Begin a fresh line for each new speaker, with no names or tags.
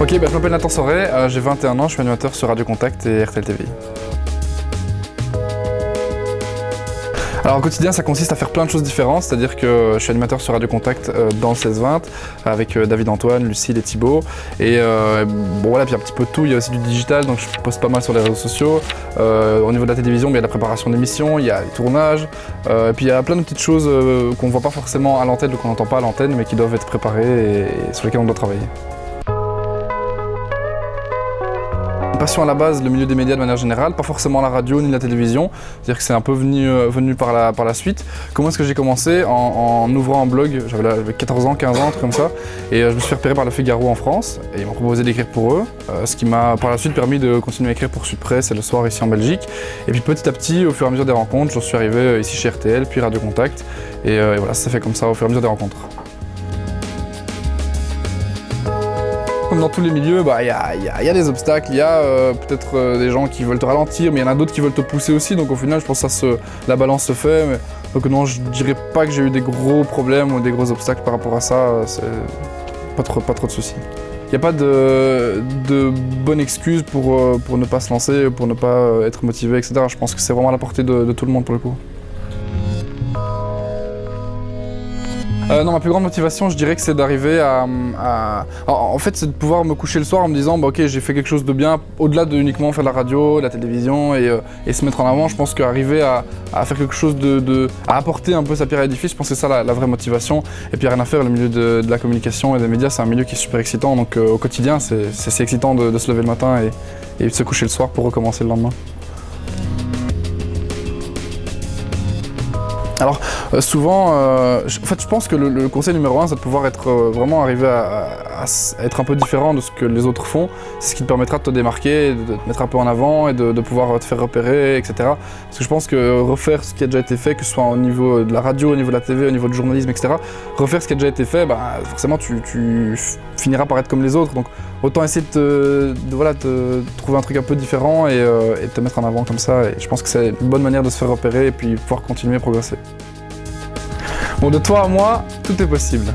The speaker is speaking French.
Ok, je m'appelle Nathan Soret, j'ai 21 ans, je suis animateur sur Radio Contact et RTL TV. Alors au quotidien, ça consiste à faire plein de choses différentes, c'est-à-dire que je suis animateur sur Radio Contact dans le 16-20 avec David Antoine, Lucille et Thibaut. Et bon voilà, puis un petit peu de tout, il y a aussi du digital, donc je poste pas mal sur les réseaux sociaux. Au niveau de la télévision, il y a la préparation d'émissions, il y a les tournages, et puis il y a plein de petites choses qu'on ne voit pas forcément à l'antenne ou qu'on n'entend pas à l'antenne, mais qui doivent être préparées et sur lesquelles on doit travailler. Passion à la base, le milieu des médias de manière générale, pas forcément la radio ni la télévision, c'est-à-dire que c'est un peu venu par la suite. Comment est-ce que j'ai commencé? En ouvrant un blog, j'avais 14 ans, 15 ans, un truc comme ça, et je me suis fait repérer par Le Figaro en France, et ils m'ont proposé d'écrire pour eux, ce qui m'a par la suite permis de continuer à écrire pour Sud Presse et Le Soir ici en Belgique. Et puis petit à petit, au fur et à mesure des rencontres, j'en suis arrivé ici chez RTL, puis Radio Contact, et voilà, ça s'est fait comme ça au fur et à mesure des rencontres. Comme dans tous les milieux, il y a des obstacles, il y a peut-être des gens qui veulent te ralentir, mais il y en a d'autres qui veulent te pousser aussi, donc au final je pense que la balance se fait. Donc non, je dirais pas que j'ai eu des gros problèmes ou des gros obstacles par rapport à ça, c'est pas trop de soucis. Il n'y a pas de bonne excuse pour ne pas se lancer, pour ne pas être motivé, etc. Je pense que c'est vraiment à la portée de tout le monde pour le coup. Non, ma plus grande motivation, je dirais que c'est d'arriver En fait, c'est de pouvoir me coucher le soir en me disant ok, j'ai fait quelque chose de bien, au-delà de uniquement faire de la radio, de la télévision et se mettre en avant. Je pense qu'arriver à faire quelque chose à apporter un peu sa pierre à l'édifice, je pense que c'est ça la vraie motivation. Et puis rien à faire, le milieu de la communication et des médias, c'est un milieu qui est super excitant. Donc au quotidien, c'est excitant de se lever le matin et de se coucher le soir pour recommencer le lendemain. Alors souvent, en fait, je pense que le conseil numéro 1, c'est de pouvoir vraiment arriver à être un peu différent de ce que les autres font. C'est ce qui te permettra de te démarquer, de te mettre un peu en avant et de pouvoir te faire repérer, etc. Parce que je pense que refaire ce qui a déjà été fait, que ce soit au niveau de la radio, au niveau de la TV, au niveau du journalisme, etc. Refaire ce qui a déjà été fait, forcément tu finiras par être comme les autres. Donc autant essayer de trouver un truc un peu différent et de te mettre en avant comme ça. Et je pense que c'est une bonne manière de se faire repérer et puis pouvoir continuer à progresser. Bon, de toi à moi, tout est possible.